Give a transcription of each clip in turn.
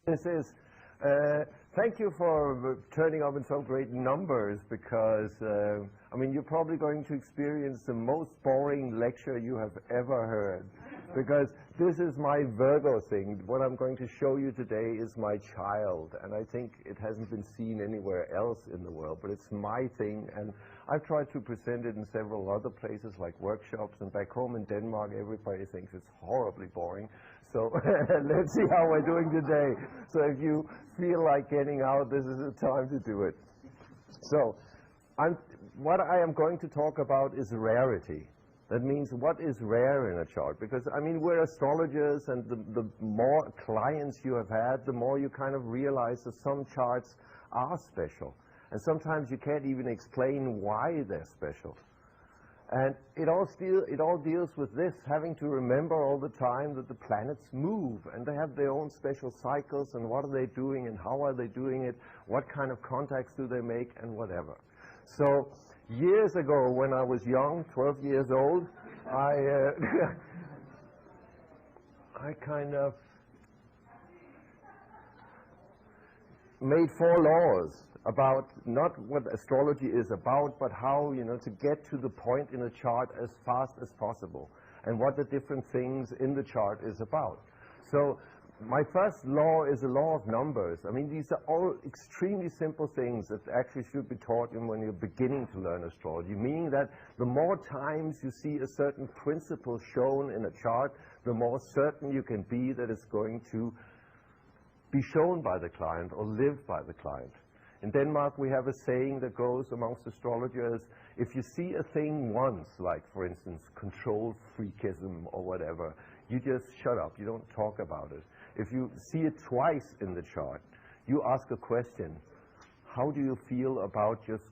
This is, thank you for turning up in so great numbers because, I mean, you're probably going to experience the most boring lecture you have ever heard because this is my Virgo thing. What I'm going to show you today is my child, and I think it hasn't been seen anywhere else in the world, but it's my thing, and I've tried to present it in several other places like workshops, and back home in Denmark everybody thinks it's horribly boring. So let's see how we're doing today. So if you feel like getting out, this is the time to do it. So what I am going to talk about is rarity. That means what is rare in a chart. Because, I mean, we're astrologers, and the more clients you have had, the more you kind of realize that some charts are special. And sometimes you can't even explain why they're special. And it all deals with this, having to remember all the time that the planets move, and they have their own special cycles, and what are they doing, and how are they doing it, what kind of contacts do they make, and whatever. So years ago, when I was young, 12 years old, I kind of made 4 laws about not what astrology is about, but how, you know, to get to the point in a chart as fast as possible, and what the different things in the chart is about. So my first law is a law of numbers. I mean, these are all extremely simple things that actually should be taught when you're beginning to learn astrology, meaning that the more times you see a certain principle shown in a chart, the more certain you can be that it's going to be shown by the client or live by the client. In Denmark, we have a saying that goes amongst astrologers: if you see a thing once, like, for instance, control freakism or whatever, you just shut up, you don't talk about it. If you see it twice in the chart, you ask a question: how do you feel about just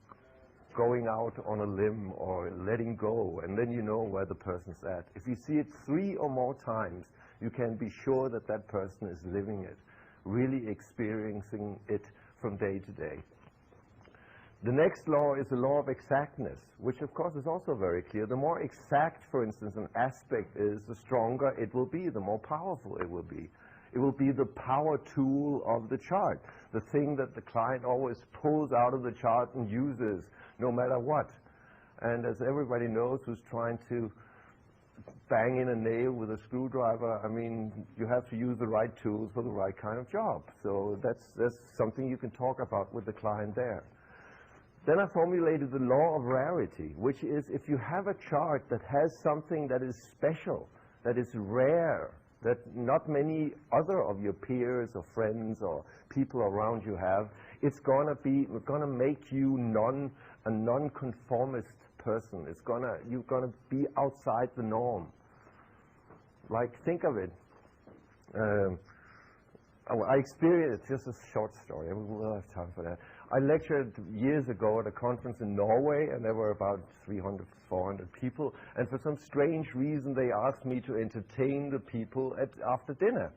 going out on a limb or letting go? And then you know where the person's at. If you see it 3 or more times, you can be sure that that person is living it, really experiencing it from day to day. The next law is the law of exactness, which of course is also very clear. The more exact, for instance, an aspect is, the stronger it will be, the more powerful it will be. It will be the power tool of the chart, the thing that the client always pulls out of the chart and uses no matter what. And as everybody knows who's trying to bang in a nail with a screwdriver, I mean, you have to use the right tools for the right kind of job. So that's something you can talk about with the client there. Then I formulated the law of rarity, which is if you have a chart that has something that is special, that is rare, that not many other of your peers or friends or people around you have, it's gonna make you a non-conformist person. You're gonna be outside the norm. Like, think of it. I experienced, just a short story, we'll have time for that. I lectured years ago at a conference in Norway, and there were about 300, 400 people, and for some strange reason they asked me to entertain the people after dinner,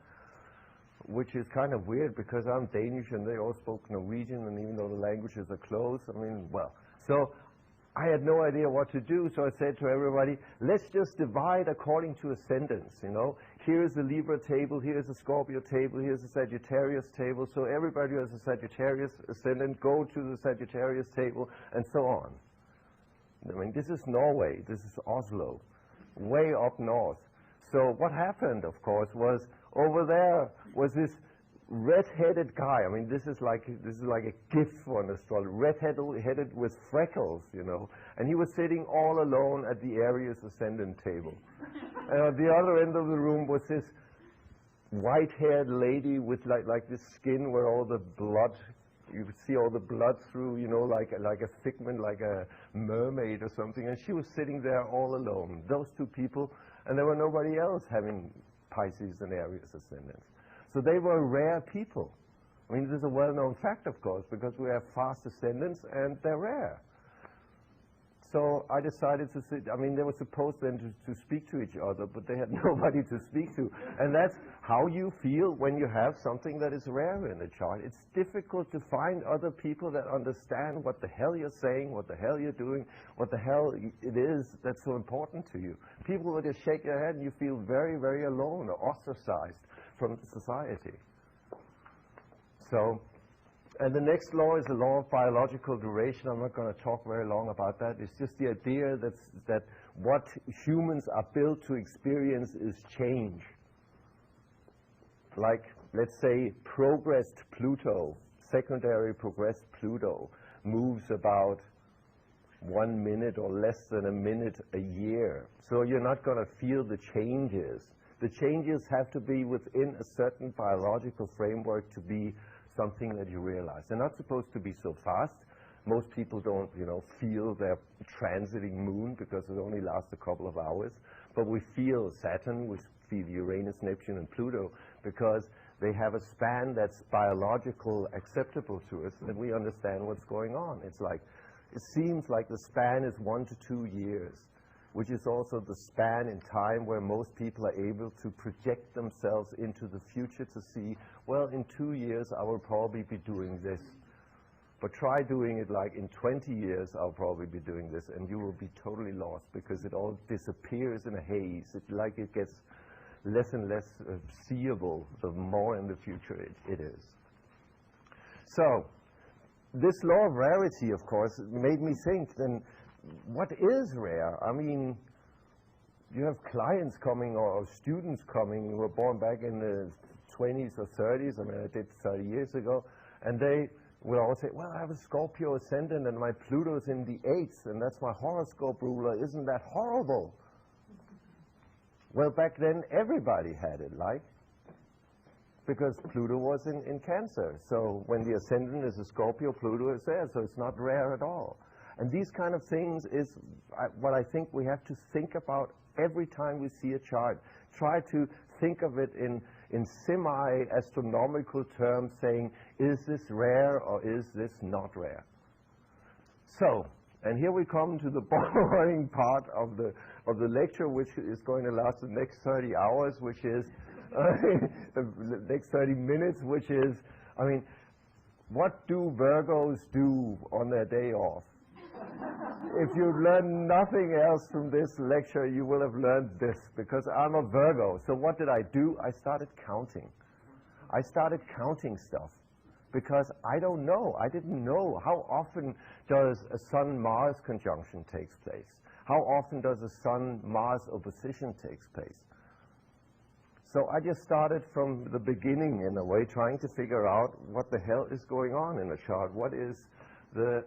which is kind of weird because I'm Danish and they all spoke Norwegian, and even though the languages are close, I mean, well. So I had no idea what to do, so I said to everybody, let's just divide according to ascendants, you know. Here's the Libra table, here's the Scorpio table, here's the Sagittarius table, so everybody who has a Sagittarius ascendant, go to the Sagittarius table, and so on. I mean, this is Norway, this is Oslo, way up north. So what happened, of course, was over there was this red-headed guy. I mean, this is like a gift for an astrologer. Red-headed with freckles, you know. And he was sitting all alone at the Aries ascendant table. And at the other end of the room was this white-haired lady with like this skin where all the blood, you could see all the blood through, you know, like a figment, like a mermaid or something. And she was sitting there all alone. Those two people, and there were nobody else having Pisces and Aries ascendants. So they were rare people. I mean, this is a well-known fact, of course, because we have fast ascendants and they're rare. So I decided to sit, I mean, they were supposed then to speak to each other, but they had nobody to speak to. And that's how you feel when you have something that is rare in the chart. It's difficult to find other people that understand what the hell you're saying, what the hell you're doing, what the hell it is that's so important to you. People will just shake their head and you feel very, very alone or ostracized from society. So, and the next law is the law of biological duration. I'm not going to talk very long about that. It's just the idea that what humans are built to experience is change. Like, let's say, progressed Pluto, secondary progressed Pluto, moves about 1 minute or less than a minute a year. So you're not going to feel the changes. The changes have to be within a certain biological framework to be something that you realize. They're not supposed to be so fast. Most people don't, feel their transiting moon because it only lasts a couple of hours. But we feel Saturn, we feel Uranus, Neptune, and Pluto because they have a span that's biological acceptable to us, and we understand what's going on. It's like, it seems like the span is 1 to 2 years, which is also the span in time where most people are able to project themselves into the future to see, well, in 2 years I will probably be doing this. But try doing it like in 20 years I'll probably be doing this, and you will be totally lost because it all disappears in a haze. It gets less and less seeable the more in the future it is. So, this law of rarity, of course, made me think, then what is rare? I mean, you have clients coming or students coming who were born back in the 20s or 30s, I mean, I did 30 years ago, and they will all say, well, I have a Scorpio ascendant and my Pluto's in the 8th, and that's my horoscope ruler. Isn't that horrible? Well, back then, everybody had it, because Pluto was in Cancer. So when the ascendant is a Scorpio, Pluto is there, so it's not rare at all. And these kind of things is what I think we have to think about every time we see a chart. Try to think of it in semi-astronomical terms, saying, is this rare or is this not rare? So, and here we come to the boring part of the lecture, which is going to last the next 30 hours, which is the next 30 minutes, which is, I mean, what do Virgos do on their day off? If you learn nothing else from this lecture, you will have learned this, because I'm a Virgo. So what did I do? I started counting. I started counting stuff, because I don't know. I didn't know. How often does a Sun-Mars conjunction take place? How often does a Sun-Mars opposition take place? So I just started from the beginning, in a way, trying to figure out what the hell is going on in a chart. What is the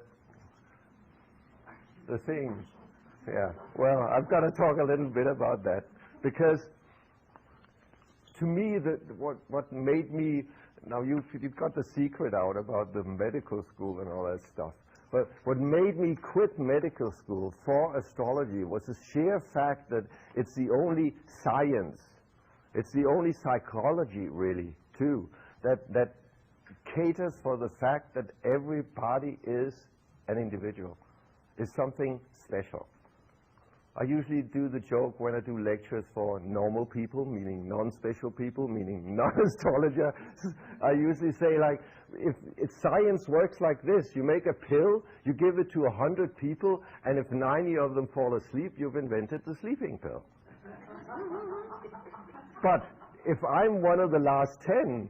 thing? Yeah, well, I've got to talk a little bit about that, because to me, what made me, now you've got the secret out about the medical school and all that stuff, but what made me quit medical school for astrology was the sheer fact that it's the only science, it's the only psychology, really, too, that caters for the fact that everybody is an individual, is something special. I usually do the joke when I do lectures for normal people, meaning non-special people, meaning non-astrologer. I usually say, like, if science works like this, you make a pill, you give it to 100 people, and if 90 of them fall asleep, you've invented the sleeping pill. But if I'm one of the last 10,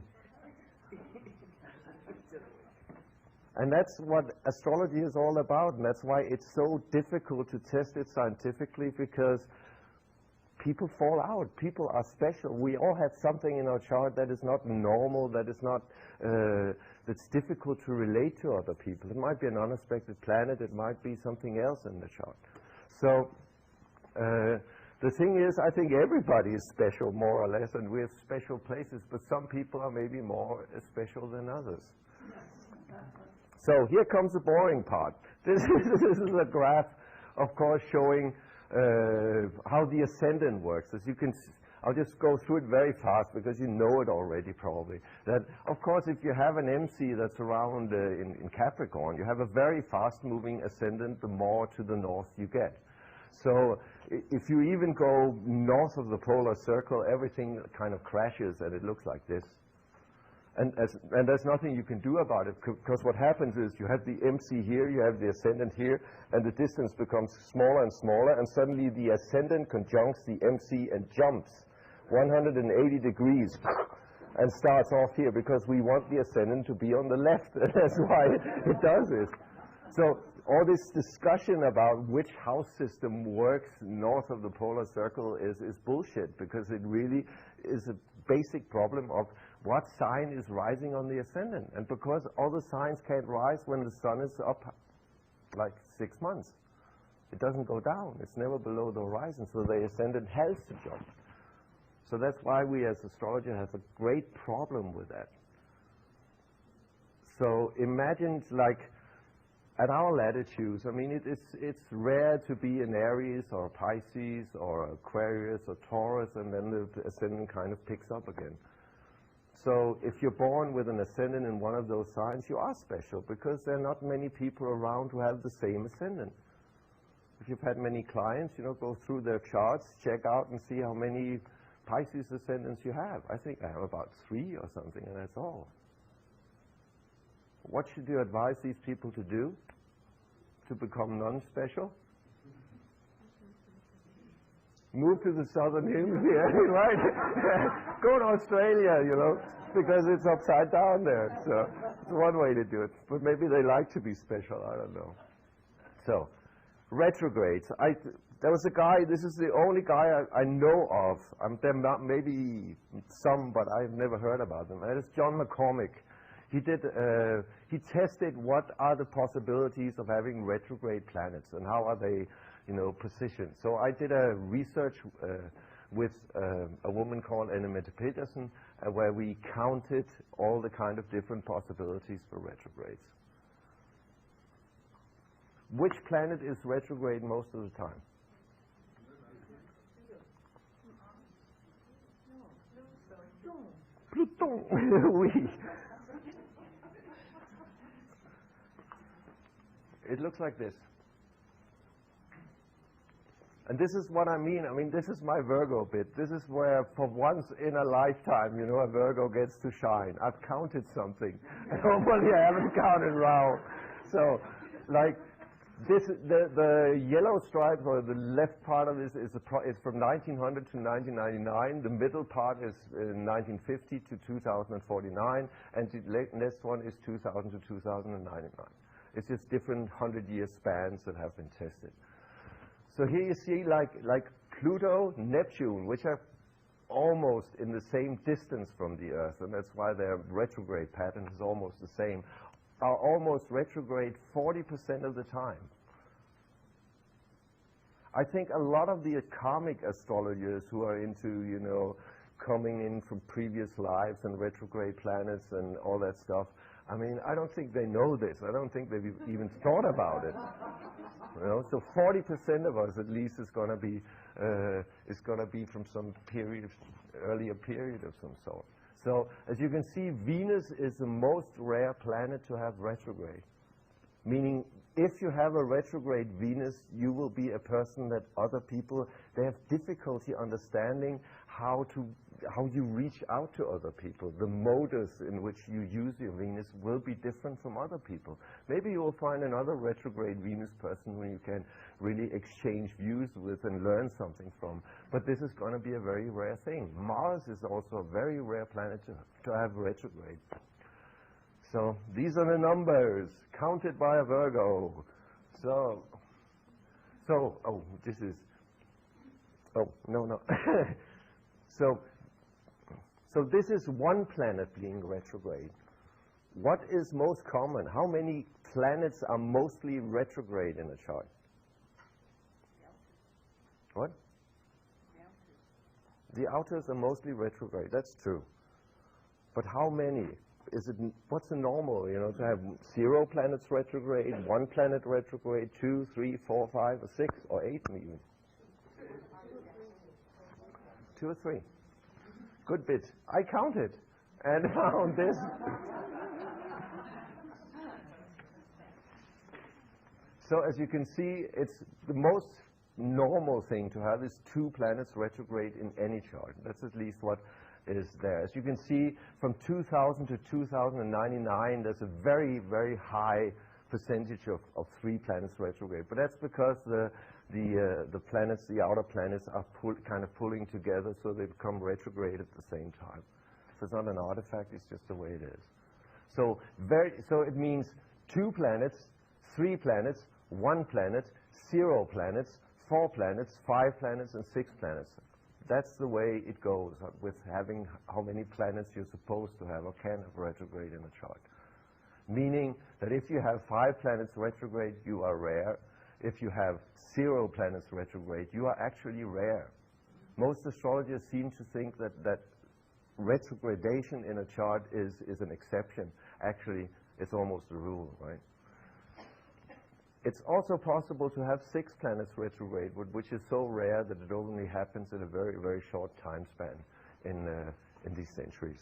and that's what astrology is all about, and that's why it's so difficult to test it scientifically, because people fall out. People are special. We all have something in our chart that is not normal, that is not, that's difficult to relate to other people. It might be an unexpected planet, it might be something else in the chart. So, the thing is, I think everybody is special, more or less, and we have special places, but some people are maybe more special than others. So here comes the boring part. This is a graph, of course, showing how the ascendant works. As you can, I'll just go through it very fast because you know it already probably. That, of course, if you have an MC that's around in Capricorn, you have a very fast-moving ascendant the more to the north you get. So if you even go north of the polar circle, everything kind of crashes and it looks like this. And there's nothing you can do about it, because what happens is you have the MC here, you have the ascendant here, and the distance becomes smaller and smaller, and suddenly the ascendant conjuncts the MC and jumps 180 degrees. and starts off here because we want the ascendant to be on the left. That's why it does this. So all this discussion about which house system works north of the polar circle is bullshit, because it really is a basic problem of what sign is rising on the ascendant. And because all the signs can't rise when the sun is up like 6 months. It doesn't go down. It's never below the horizon, so the ascendant has to jump. So that's why we as astrologers have a great problem with that. So imagine, like, at our latitudes, I mean, it's rare to be in Aries or Pisces or Aquarius or Taurus, and then the ascendant kind of picks up again. So if you're born with an ascendant in one of those signs, you are special, because there are not many people around who have the same ascendant. If you've had many clients, you know, go through their charts, check out and see how many Pisces ascendants you have. I think I have about 3 or something, and that's all. What should you advise these people to do to become non-special? Move to the southern hemisphere, right? Go to Australia, you know, because it's upside down there. So it's one way to do it. But maybe they like to be special, I don't know. So, retrogrades. There was a guy, this is the only guy I know of. There maybe some, but I've never heard about them. That is John McCormick. He tested what are the possibilities of having retrograde planets and how are they, you know, positioned. So I did a research with a woman called Annemette Petersen, where we counted all the kind of different possibilities for retrogrades. Which planet is retrograde most of the time? Pluton. Oui. It looks like this. And this is what I mean. I mean, this is my Virgo bit. This is where, for once in a lifetime, you know, a Virgo gets to shine. I've counted something. Normally, I haven't counted round. So, like, this, the yellow stripe, or the left part of this, is from 1900 to 1999. The middle part is 1950 to 2049, and the next one is 2000 to 2099. It's just different 100-year spans that have been tested. So here you see, like Pluto, Neptune, which are almost in the same distance from the Earth, and that's why their retrograde pattern is almost the same, are almost retrograde 40% of the time. I think a lot of the karmic astrologers who are into, you know, coming in from previous lives and retrograde planets and all that stuff, I mean, I don't think they know this. I don't think they've even thought about it. You know, so 40% of us, at least, is going to be from some period, earlier period of some sort. So, as you can see, Venus is the most rare planet to have retrograde. Meaning, if you have a retrograde Venus, you will be a person that other people, they have difficulty understanding how you reach out to other people. The modus in which you use your Venus will be different from other people. Maybe you will find another retrograde Venus person who you can really exchange views with and learn something from. But this is going to be a very rare thing. Mars is also a very rare planet to have retrograde. So these are the numbers counted by a Virgo. So this is, no. So this is one planet being retrograde. What is most common? How many planets are mostly retrograde in a chart? What? The outers are mostly retrograde. That's true. But how many? What's the normal, you know, to have 0 planets retrograde, 1 planet retrograde, 2, 3, 4, 5, or 6, or 8 even? 2 or 3. Good bit. I counted and found this. So as you can see, it's the most normal thing to have is 2 planets retrograde in any chart. That's at least what is there. As you can see, from 2000 to 2099, there's a very, very high percentage of 3 planets retrograde. But that's because the planets, the outer planets, are kind of pulling together, so they become retrograde at the same time. It's not an artifact, it's just the way it is. So it means 2 planets, 3 planets, 1 planet, 0 planets, 4 planets, 5 planets, and 6 planets. That's the way it goes with having how many planets you're supposed to have or can have retrograde in a chart. Meaning that if you have 5 planets retrograde, you are rare. If you have 0 planets retrograde, you are actually rare. Most astrologers seem to think that retrogradation in a chart is an exception. Actually, it's almost a rule, right? It's also possible to have 6 planets retrograde, which is so rare that it only happens in a very, very short time span in these centuries.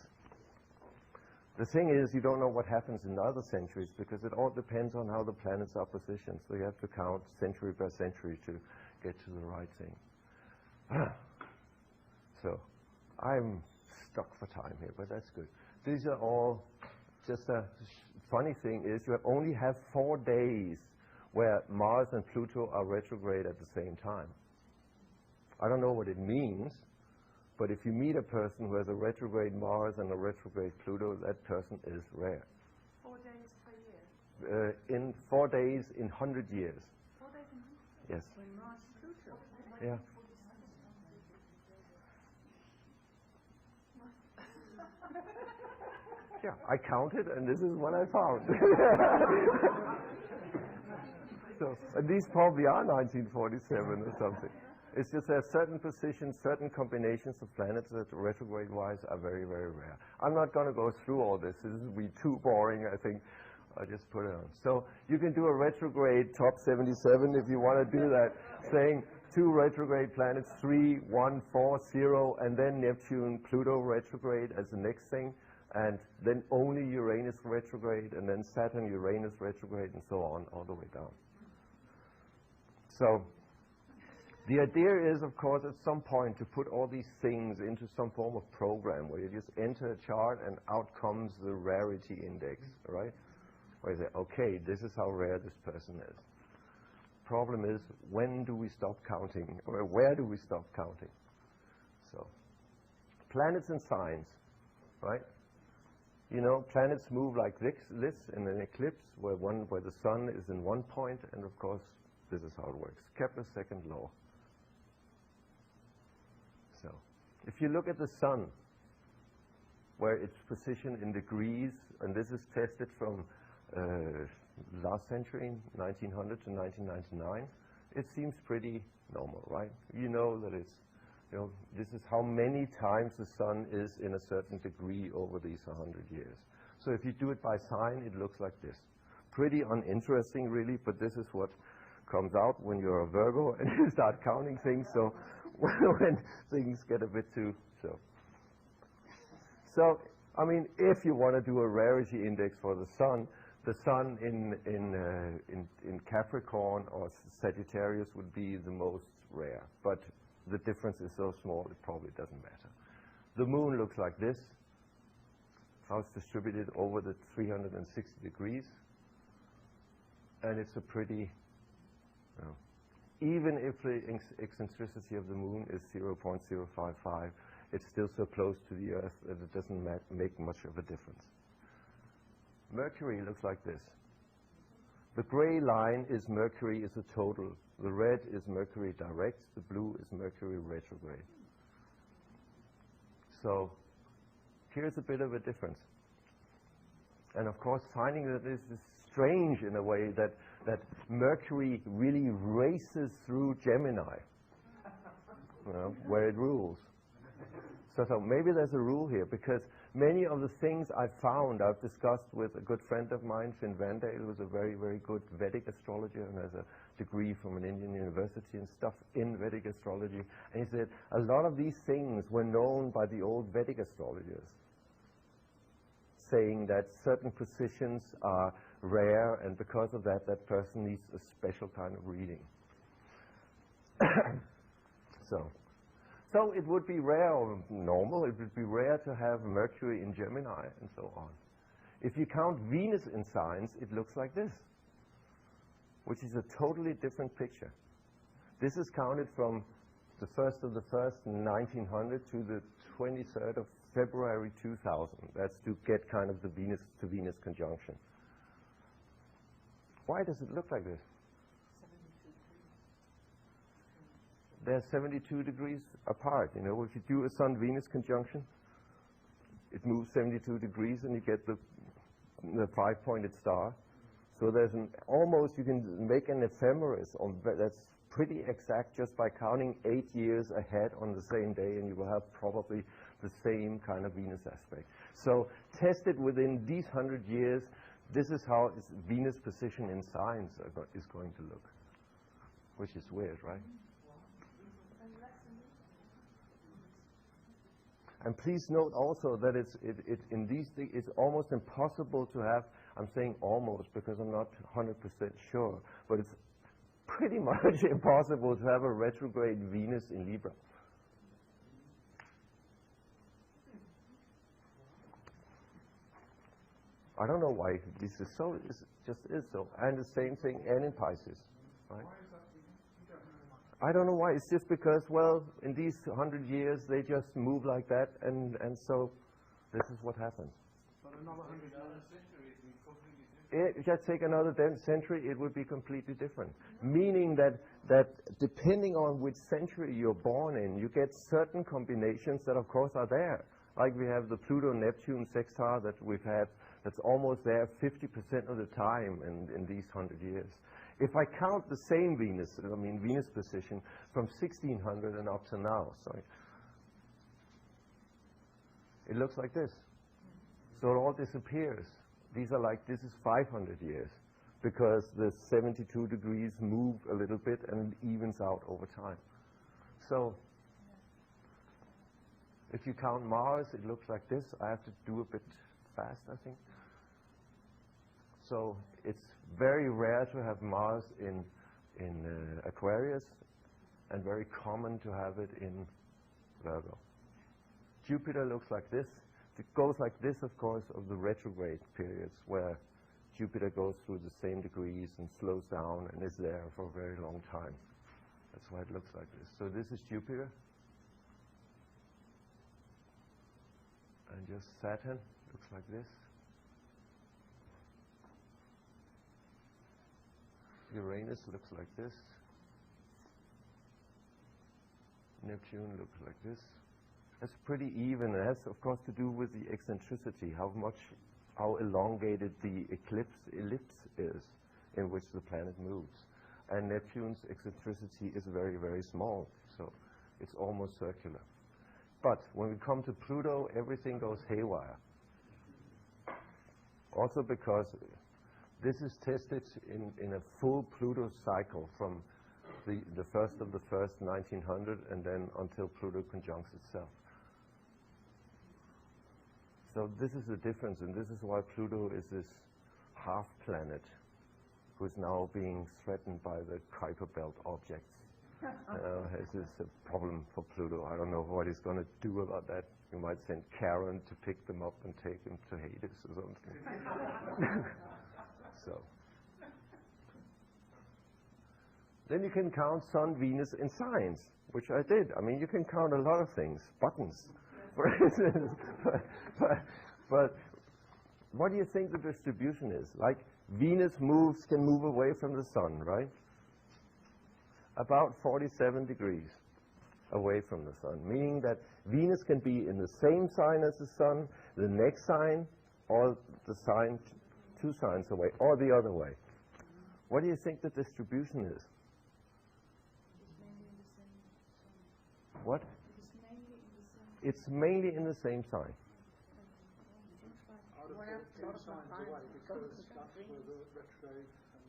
The thing is, you don't know what happens in other centuries because it all depends on how the planets are positioned. So you have to count century by century to get to the right thing. So I'm stuck for time here, but that's good. These are all just a funny thing is you only have 4 days where Mars and Pluto are retrograde at the same time. I don't know what it means, but if you meet a person who has a retrograde Mars and a retrograde Pluto, that person is rare. 4 days per year? In 4 days in 100 years. 4 days in 100 years? Yes. When Mars and Pluto? Yeah. Yeah, I counted, and this is what I found. So, and these probably are 1947 or something. It's just there are certain positions, certain combinations of planets that retrograde-wise are very, very rare. I'm not going to go through all this. This would be too boring, I think. I'll just put it on. So you can do a retrograde top 77 if you want to do that, saying 2 retrograde planets, 3, 1, 4, 0, and then Neptune, Pluto retrograde as the next thing, and then only Uranus retrograde, and then Saturn, Uranus retrograde, and so on, all the way down. So the idea is, of course, at some point to put all these things into some form of program where you just enter a chart and out comes the rarity index, right? Where you say, okay, this is how rare this person is. Problem is, when do we stop counting? Or where do we stop counting? So, planets and signs, right? You know, planets move like this in an eclipse where the sun is in one point, and of course, this is how it works. Kepler's second law. So, if you look at the sun, where it's positioned in degrees, and this is tested from last century, 1900 to 1999, it seems pretty normal, right? You know that it's, you know, this is how many times the sun is in a certain degree over these 100 years. So if you do it by sign, it looks like this. Pretty uninteresting, really, but this is what comes out when you're a Virgo and you start counting things. So when things get a bit too so I mean, if you want to do a rarity index for the sun in Capricorn or Sagittarius would be the most rare, but the difference is so small it probably doesn't matter. The moon looks like this, how it's distributed over the 360 degrees, and it's a pretty, even if the eccentricity of the moon is 0.055, it's still so close to the Earth that it doesn't make much of a difference. Mercury looks like this. The gray line is Mercury is a total. The red is Mercury direct. The blue is Mercury retrograde. So here's a bit of a difference. And of course, finding that this is strange in a way that Mercury really races through Gemini, where it rules. So maybe there's a rule here, because many of the things I found, I've discussed with a good friend of mine, Finn Vandale, who's a very, very good Vedic astrologer and has a degree from an Indian university and stuff in Vedic astrology. And he said a lot of these things were known by the old Vedic astrologers, saying that certain positions are rare, and because of that, that person needs a special kind of reading. So it would be rare or normal, it would be rare to have Mercury in Gemini and so on. If you count Venus in signs, it looks like this, which is a totally different picture. This is counted from the 1st of the 1st, 1900 to the 23rd of February 2000. That's to get kind of the Venus to Venus conjunction. Why does it look like this? 72 degrees. They're 72 degrees apart. You know, if you do a Sun-Venus conjunction, it moves 72 degrees and you get the five-pointed star. So there's an almost, you can make an ephemeris that's pretty exact just by counting 8 years ahead on the same day, and you will have probably the same kind of Venus aspect. So tested within these 100 years, this is how Venus position in signs is going to look, which is weird, right? And please note also that in these things, it's almost impossible to have, I'm saying almost because I'm not 100% sure, but it's pretty much impossible to have a retrograde Venus in Libra. I don't know why this is so, it just is so. And the same thing, and in Pisces, right? I don't know why. It's just because, well, in these 100 years, they just move like that, and so this is what happens. But another 100 century, it will be completely different. Just take another century, it would be completely different. Meaning that depending on which century you're born in, you get certain combinations that, of course, are there. Like we have the Pluto-Neptune sextile that we've had, that's almost there 50% of the time in these 100 years. If I count the same Venus, I mean Venus position, from 1600 and up to now, sorry, it looks like this. So it all disappears. These are like, this is 500 years, because the 72 degrees move a little bit and it evens out over time. So if you count Mars, it looks like this. I have to do a bit fast, I think. So it's very rare to have Mars in Aquarius, and very common to have it in Virgo. Jupiter looks like this. It goes like this, of course, of the retrograde periods, where Jupiter goes through the same degrees and slows down and is there for a very long time. That's why it looks like this. So this is Jupiter. And just Saturn looks like this. Uranus looks like this. Neptune looks like this. That's pretty even. It has, of course, to do with the eccentricity, how elongated the ellipse is in which the planet moves. And Neptune's eccentricity is very, very small, so it's almost circular. But when we come to Pluto, everything goes haywire. Also because this is tested in a full Pluto cycle from the 1st of the 1st, 1900, and then until Pluto conjuncts itself. So this is the difference, and this is why Pluto is this half planet who is now being threatened by the Kuiper Belt objects. This is a problem for Pluto. I don't know what he's going to do about that. You might send Karen to pick them up and take them to Hades or something. So. Then you can count Sun, Venus in signs, which I did. I mean, you can count a lot of things, buttons, for instance. But what do you think the distribution is? Like Venus can move away from the Sun, right? About 47 degrees away from the Sun, meaning that Venus can be in the same sign as the Sun, the next sign, or the sign 2 signs away, or the other way. What do you think the distribution is? What? It's mainly in the same sign. Out of 14 signs away, because that's where the retrograde and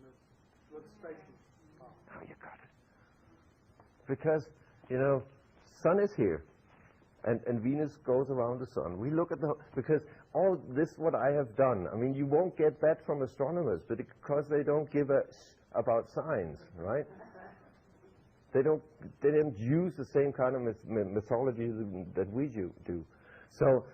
the station are. Oh, you got it. Because, you know, Sun is here, and Venus goes around the Sun. We look at because all this, what I have done, I mean, you won't get that from astronomers, but because they don't give a about signs, right? They don't use the same kind of mythology that we do. So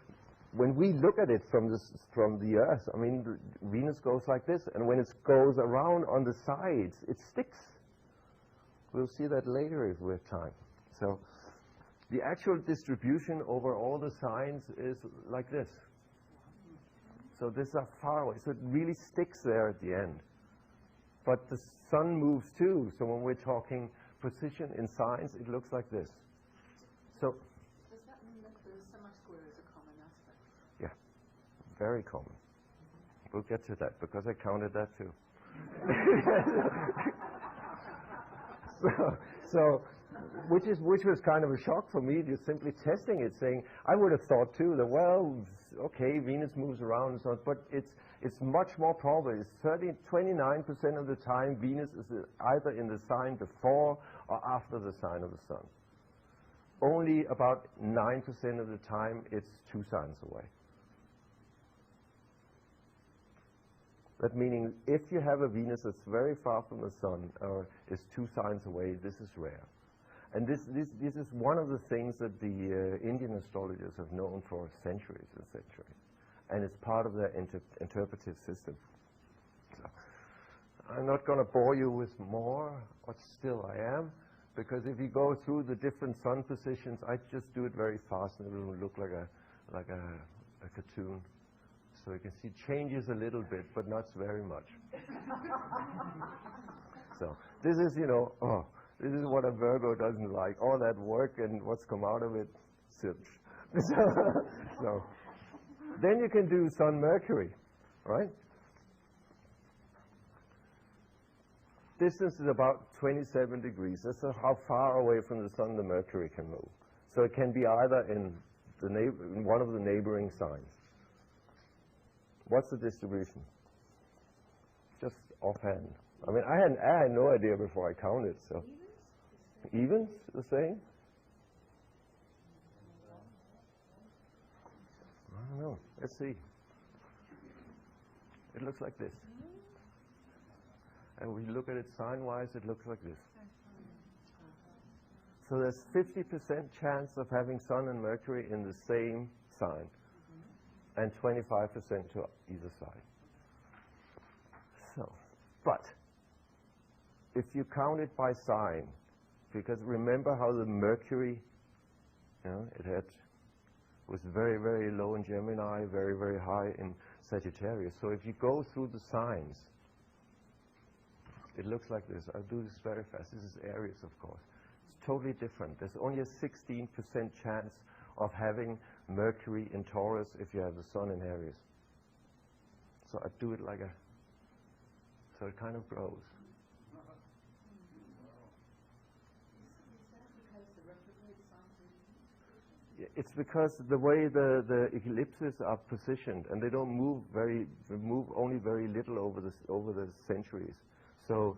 when we look at it from the Earth, I mean, Venus goes like this, and when it goes around on the sides, it sticks. We'll see that later if we have time. So The actual distribution over all the signs is like this. So these are far away. So it really sticks there at the end. But the sun moves too. So when we're talking position in signs, it looks like this. So Does that mean that the semi-square is a common aspect? yeah, very common. We'll get to that because I counted that too. so which was kind of a shock for me, just simply testing it, saying I would have thought too that, well, okay, Venus moves around and so on, but it's much more probable. It's 29% of the time Venus is either in the sign before or after the sign of the sun. Only about 9% of the time it's 2 signs away. That meaning if you have a Venus that's very far from the sun or is 2 signs away, this is rare. And this is one of the things that the Indian astrologers have known for centuries and centuries. And it's part of their interpretive system. So, I'm not going to bore you with more, but still I am, because if you go through the different sun positions, I just do it very fast and it will look like a cartoon. So you can see changes a little bit, but not very much. So this is, this is what a Virgo doesn't like. All that work and what's come out of it, silch. So then you can do Sun Mercury, right? Distance is about 27 degrees. That's how far away from the sun the Mercury can move. So it can be either in one of the neighboring signs. What's the distribution? Just offhand. I mean, I had no idea before I counted, so. Evens, the same? I don't know. Let's see. It looks like this. And when you look at it sign-wise, it looks like this. So there's 50% chance of having Sun and Mercury in the same sign, and 25% to either side. So, but if you count it by sign, because remember how the Mercury, was very, very low in Gemini, very, very high in Sagittarius. So if you go through the signs, it looks like this. I'll do this very fast. This is Aries, of course. It's totally different. There's only a 16% chance of having Mercury in Taurus if you have the Sun in Aries. So I do it like so it kind of grows. It's because the way the eclipses are positioned, and they don't move only very little over the centuries. So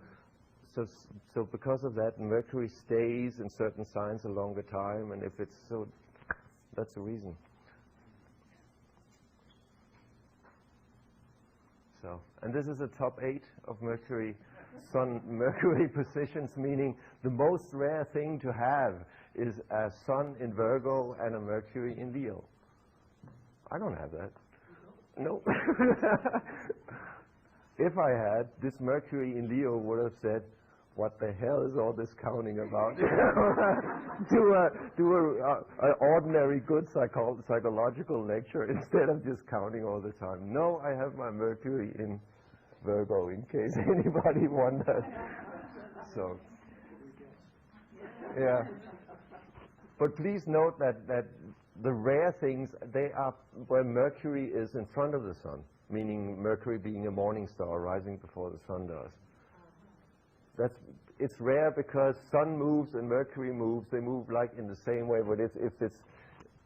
because of that, Mercury stays in certain signs a longer time, and if it's so, that's the reason. So, and this is the top 8 of Mercury, Sun-Mercury positions, meaning the most rare thing to have is a Sun in Virgo and a Mercury in Leo. I don't have that. No. If I had, this Mercury in Leo would have said, what the hell is all this counting about? Do an ordinary good psychological lecture instead of just counting all the time. No, I have my Mercury in Virgo in case anybody wonders. So, yeah. But please note that the rare things, they are where Mercury is in front of the sun, meaning Mercury being a morning star rising before the sun does. It's rare because Sun moves and Mercury moves. They move like in the same way,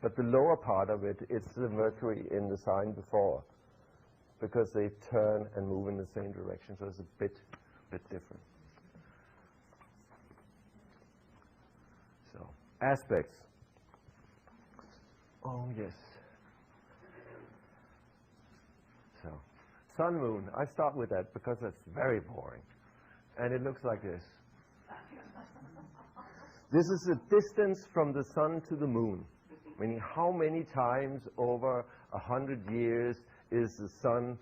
but the lower part of it, it's the Mercury in the sign before, because they turn and move in the same direction. So it's a bit different. So aspects. Oh yes. So Sun, Moon. I start with that because that's very boring. And it looks like this. This is the distance from the sun to the moon, meaning how many times over 100 years is the sun,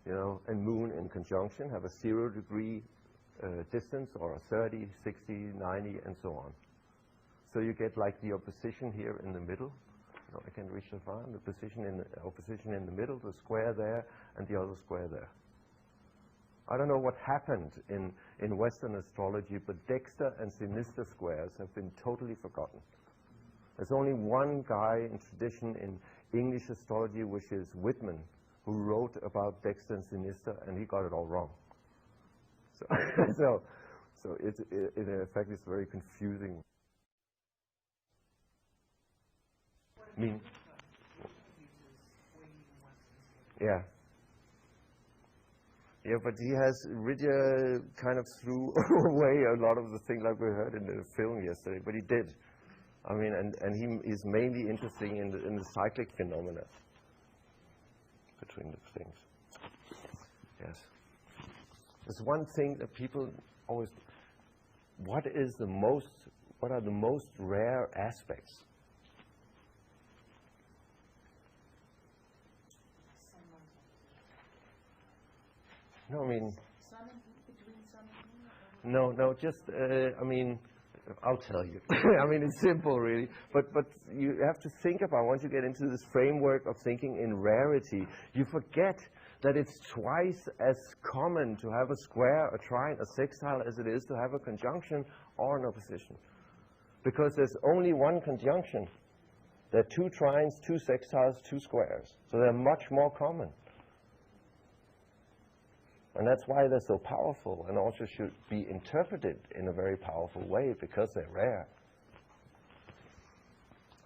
and moon in conjunction, have a 0-degree distance, or a 30, 60, 90, and so on. So you get like the opposition here in the middle. No, I can reach the far. The opposition in the middle, the square there, and the other square there. I don't know what happened in Western astrology, but Dexter and Sinister squares have been totally forgotten. There's only one guy in tradition in English astrology, which is Whitman, who wrote about Dexter and Sinister, and he got it all wrong. So, so in effect, it's very confusing. I mean, yeah. Yeah, but he has really kind of threw away a lot of the things like we heard in the film yesterday, but he did. I mean, and he is mainly interested in the cyclic phenomena between the things. Yes. There's one thing that people always, what are the most rare aspects? No, I mean, no, just, I mean, I'll tell you. I mean, it's simple, really. But you have to think about, once you get into this framework of thinking in rarity, you forget that it's twice as common to have a square, a trine, a sextile as it is to have a conjunction or an opposition. Because there's only one conjunction. There are 2 trines, 2 sextiles, 2 squares. So they're much more common. And that's why they're so powerful, and also should be interpreted in a very powerful way, because they're rare.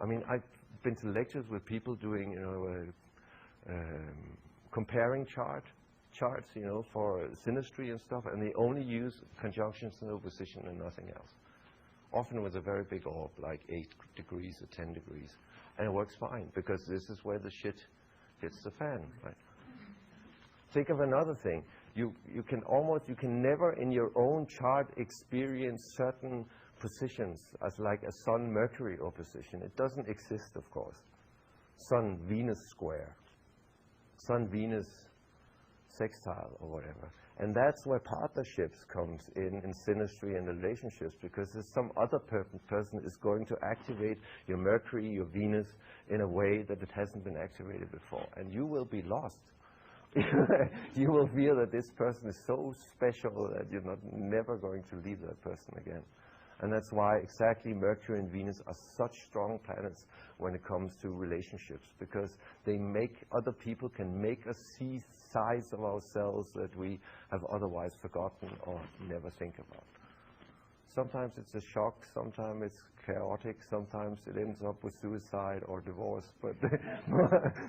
I mean, I've been to lectures with people doing, you know, comparing charts, you know, for synastry and stuff, and they only use conjunctions and opposition and nothing else. Often with a very big orb, like 8 degrees or 10 degrees. And it works fine, because this is where the shit hits the fan, right? Think of another thing. You can never in your own chart experience certain positions as like a Sun-Mercury opposition. It doesn't exist, of course. Sun-Venus square, Sun-Venus sextile or whatever. And that's where partnerships comes in synastry and relationships, because there's some other person is going to activate your Mercury, your Venus in a way that it hasn't been activated before. And you will be lost. You will feel that this person is so special that you're never going to leave that person again. And that's why exactly Mercury and Venus are such strong planets when it comes to relationships, because they make other people can make us see sides of ourselves that we have otherwise forgotten or never think about. Sometimes it's a shock, sometimes it's chaotic, sometimes it ends up with suicide or divorce, but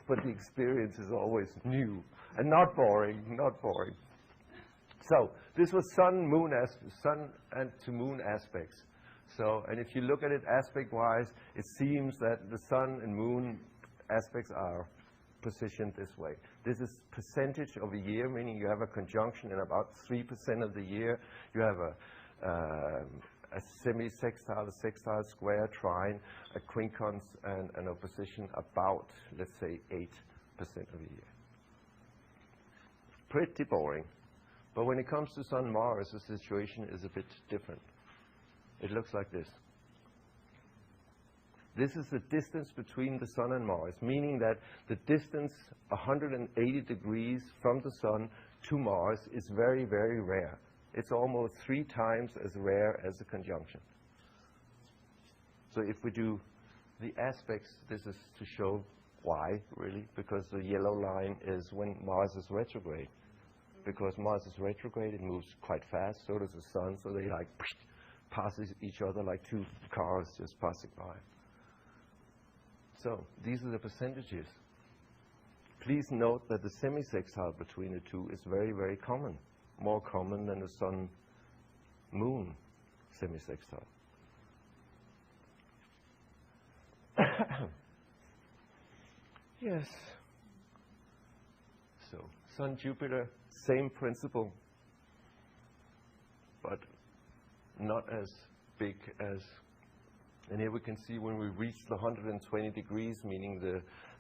but the experience is always new and not boring, not boring. So this was sun and to moon aspects. So, and if you look at it aspect-wise, it seems that the sun and moon aspects are positioned this way. This is percentage of a year, meaning you have a conjunction in about 3% of the year. You have a semi-sextile, a sextile, square, trine, a quincunx, and an opposition about, let's say, 8% of the year. Pretty boring. But when it comes to Sun-Mars, the situation is a bit different. It looks like this. This is the distance between the Sun and Mars, meaning that the distance 180 degrees from the Sun to Mars is very, very rare. It's almost 3 times as rare as a conjunction. So if we do the aspects, this is to show why, really, because the yellow line is when Mars is retrograde. Because Mars is retrograde, it moves quite fast, so does the Sun, so they like passes each other like 2 cars just passing by. So these are the percentages. Please note that the semi-sextile between the two is very, very common. More common than the Sun-Moon semi-sextile. Yes. So Sun-Jupiter, same principle, but not as big as. And here we can see when we reach the 120 degrees, meaning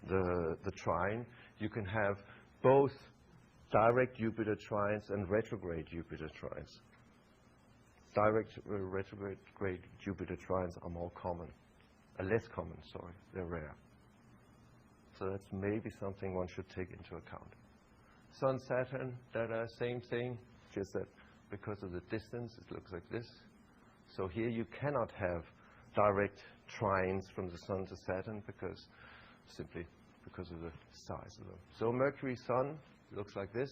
the trine, you can have both direct Jupiter trines and retrograde Jupiter trines. direct retrograde Jupiter trines are more common. Less common, sorry. They're rare. So that's maybe something one should take into account. Sun, Saturn, same thing, just that because of the distance, it looks like this. So here you cannot have direct trines from the Sun to Saturn simply because of the size of them. So Mercury, Sun looks like this.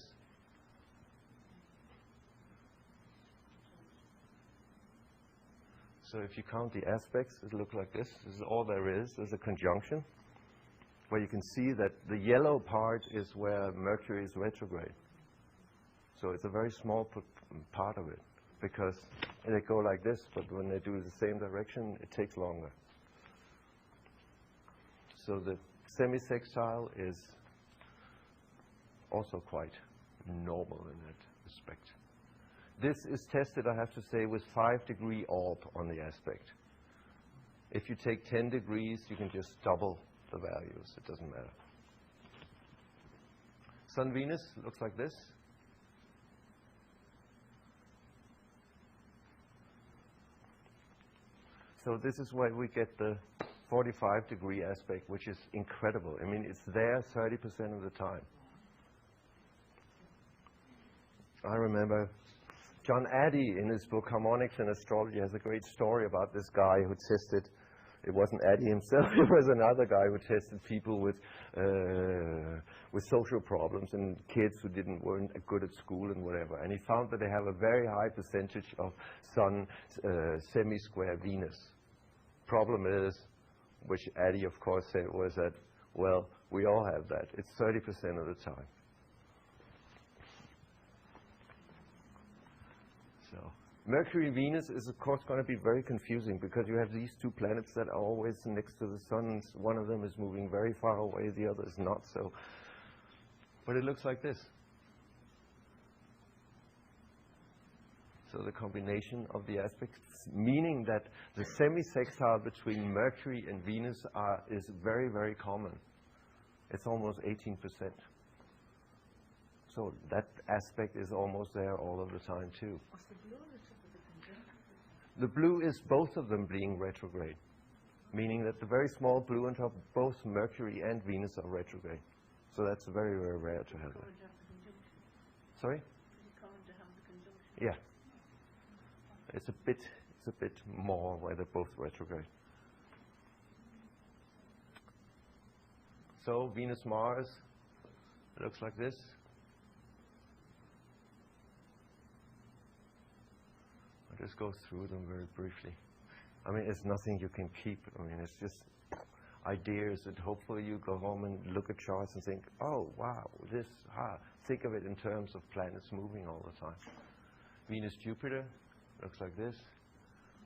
So if you count the aspects, it looks like this. This is all there is. There's a conjunction where you can see that the yellow part is where Mercury is retrograde. So it's a very small part of it, because they go like this, but when they do the same direction, it takes longer. So the semi-sextile is also quite normal in that respect. This is tested, I have to say, with 5-degree orb on the aspect. If you take 10 degrees, you can just double the values. It doesn't matter. Sun-Venus looks like this. So this is where we get the 45-degree aspect, which is incredible. I mean, it's there 30% of the time. I remember John Addy, in his book Harmonics and Astrology, has a great story about this guy who tested, it wasn't Addy himself, it was another guy who tested people with social problems and kids who weren't good at school and whatever. And he found that they have a very high percentage of Sun semi-square Venus. Problem is, which Addy of course said, was that, well, we all have that. It's 30% of the time. So Mercury Venus is of course going to be very confusing, because you have these two planets that are always next to the Sun. One of them is moving very far away, the other is not. So, but it looks like this. So the combination of the aspects, meaning that the semi-sextile between Mercury and Venus is very, very common. It's almost 18%. So that aspect is almost there all of the time too. What's the blue on the top of the conjunction? The blue is both of them being retrograde, meaning that the very small blue on top, both Mercury and Venus are retrograde. So that's very, very rare to have that. Sorry? Pretty common to have the conjunction. Yeah. It's a bit more where they're both retrograde. So Venus, Mars, it looks like this. I'll just go through them very briefly. I mean, it's nothing you can keep. I mean, it's just ideas that hopefully you go home and look at charts and think, oh, wow, think of it in terms of planets moving all the time. Venus, Jupiter, looks like this.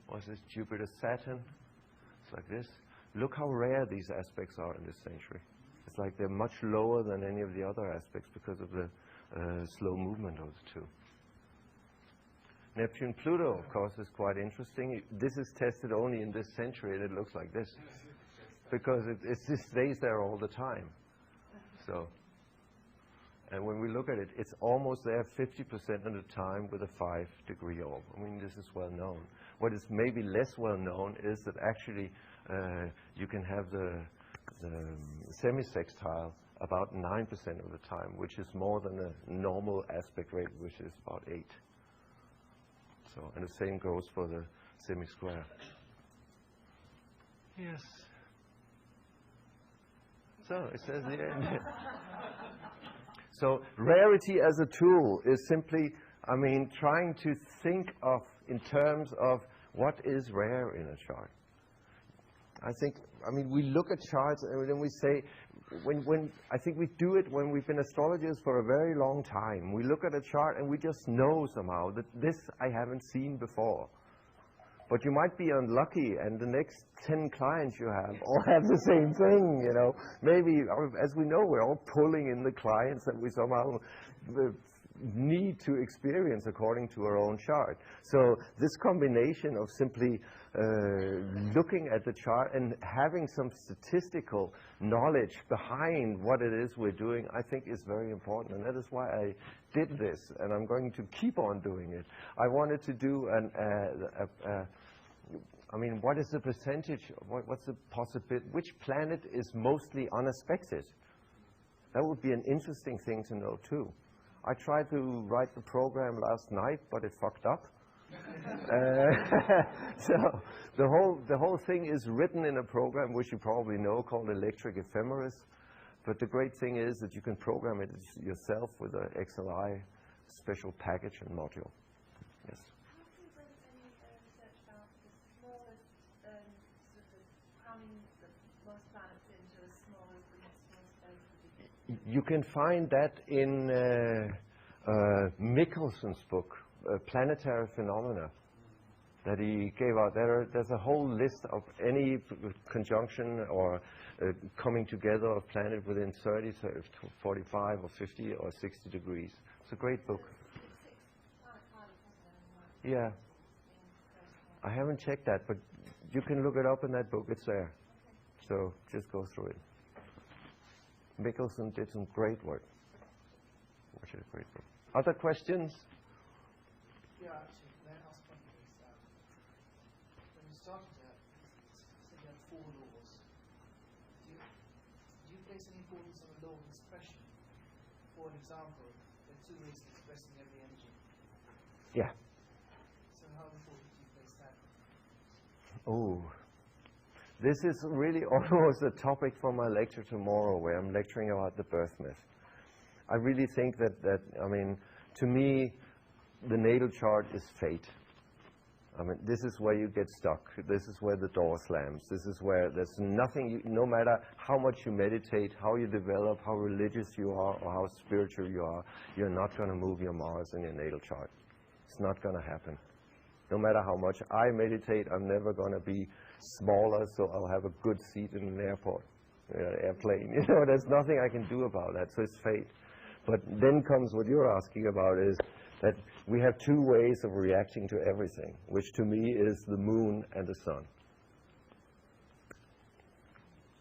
What's this? Jupiter, Saturn. It's like this. Look how rare these aspects are in this century. It's like they're much lower than any of the other aspects because of the slow movement of the two. Neptune, Pluto, of course, is quite interesting. This is tested only in this century, and it looks like this, because it just stays there all the time. So, and when we look at it, it's almost there 50% of the time with a 5-degree orb. I mean, this is well known. What is maybe less well known is that actually you can have the semi-sextile about 9% of the time, which is more than a normal aspect rate, which is about 8. So, and the same goes for the semi-square. Yes. So it says the end. So rarity as a tool is simply, I mean, trying to think of in terms of what is rare in a chart. I mean, we look at charts and then we say, I think we do it when we've been astrologers for a very long time. We look at a chart and we just know somehow that this I haven't seen before. But you might be unlucky, and the next 10 clients you have all have the same thing, you know. Maybe, as we know, we're all pulling in the clients that we somehow need free to experience according to our own chart. So this combination of simply looking at the chart and having some statistical knowledge behind what it is we're doing, I think is very important. And that is why I did this, and I'm going to keep on doing it. I wanted to do I mean, what is the percentage, what's the possibility, which planet is mostly unaspected? That would be an interesting thing to know too. I tried to write the program last night, but it fucked up. So the whole thing is written in a program which you probably know called Electric Ephemeris. But the great thing is that you can program it yourself with an XLI special package and module. Yes. Have you done any research about the smallest, sort of cramming the most planets into as small as the next most space? You can find that in Mickelson's book, Planetary Phenomena, that he gave out. There's a whole list of any conjunction or coming together of planet within 30, 45 or 50 or 60 degrees. It's a great book. Yeah. I haven't checked that, but you can look it up in that book. It's there. So just go through it. Mickelson did some great work. Which is a great book. Other questions? Yeah, actually, can I ask one please? When you started out, you said you had 4 laws. Do you place any importance on the law of expression? For an example, there are 2 ways of expressing every energy. Yeah. So how important do you place that? Oh, this is really almost a topic for my lecture tomorrow, where I'm lecturing about the birth myth. I really think that I mean, to me, the natal chart is fate. I mean, this is where you get stuck. This is where the door slams. This is where there's nothing, no matter how much you meditate, how you develop, how religious you are, or how spiritual you are, you're not going to move your Mars in your natal chart. It's not going to happen. No matter how much I meditate, I'm never going to be smaller, so I'll have a good seat in an airport, airplane. You know, there's nothing I can do about that, so it's fate. But then comes what you're asking about, is that we have 2 ways of reacting to everything, which to me is the moon and the sun.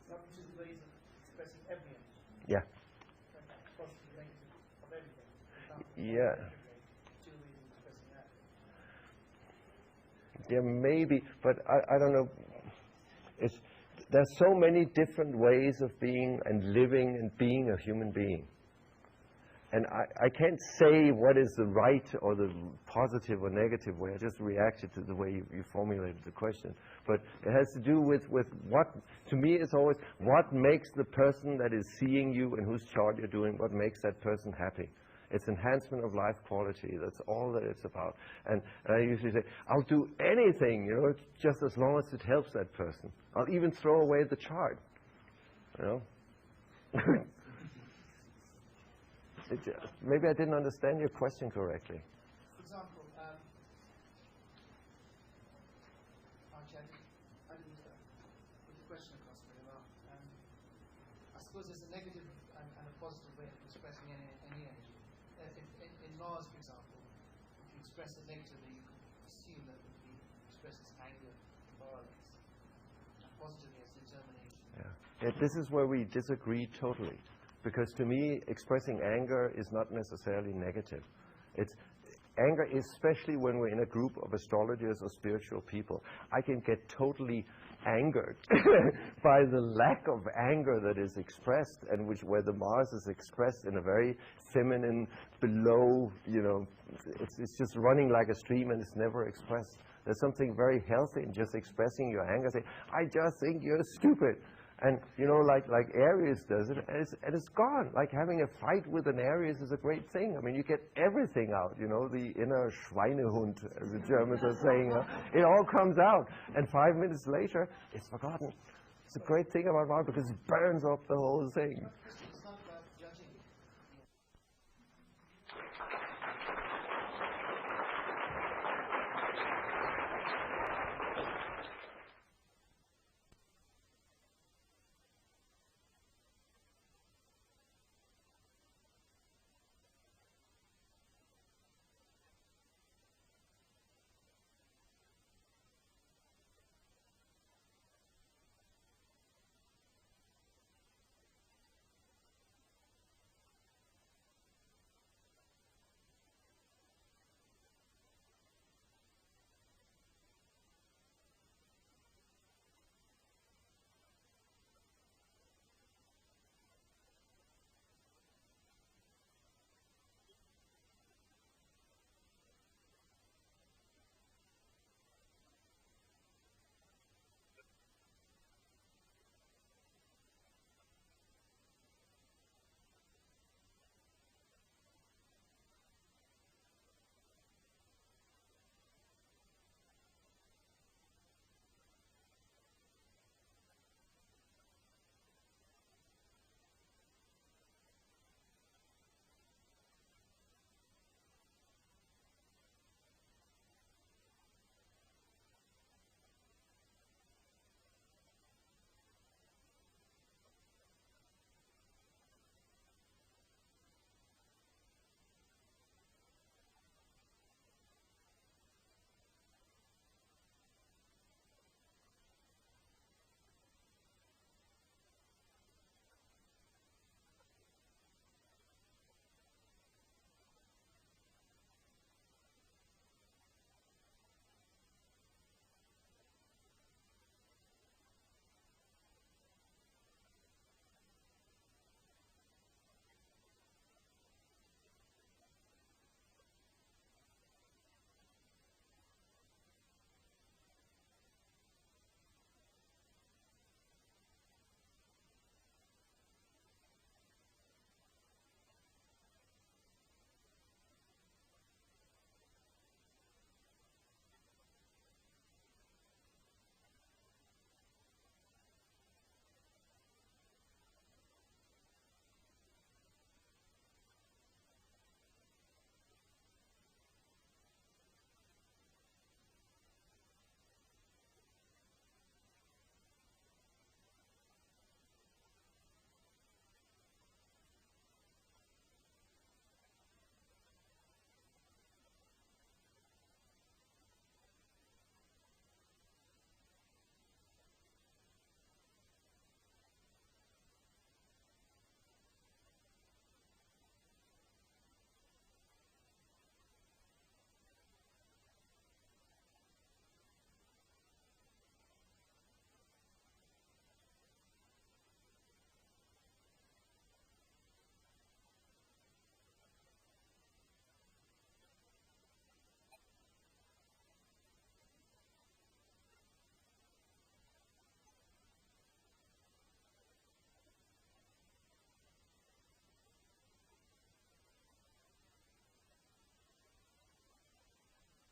So which is the ways of expressing every energy? Yeah. Positive, negative, of everything. Yeah. 2 ways of expressing that. There may be, but I don't know. There's so many different ways of being and living and being a human being. And I can't say what is the right or the positive or negative way. I just reacted to the way you formulated the question. But it has to do with what, to me, it's always what makes the person that is seeing you and whose chart you're doing, what makes that person happy. It's enhancement of life quality. That's all that it's about. And I usually say, I'll do anything, you know, just as long as it helps that person. I'll even throw away the chart, you know. Maybe I didn't understand your question correctly. For example, actually, I didn't put the question across very well. I suppose there's a negative and a positive way of expressing any energy. In Mars, for example, if you express it negatively, you could assume that it would be expressed as anger and violence, and positively as determination. Yeah. This is where we disagree totally. Because to me, expressing anger is not necessarily negative. It's anger, especially when we're in a group of astrologers or spiritual people. I can get totally angered by the lack of anger that is expressed, and where the Mars is expressed in a very feminine, below, you know, it's just running like a stream and it's never expressed. There's something very healthy in just expressing your anger. Say, I just think you're stupid. And, you know, like Aries does it, and it's gone. Like having a fight with an Aries is a great thing. I mean, you get everything out, you know, the inner Schweinehund, as the Germans are saying. It all comes out. And 5 minutes later, it's forgotten. It's a great thing about Mars because it burns up the whole thing.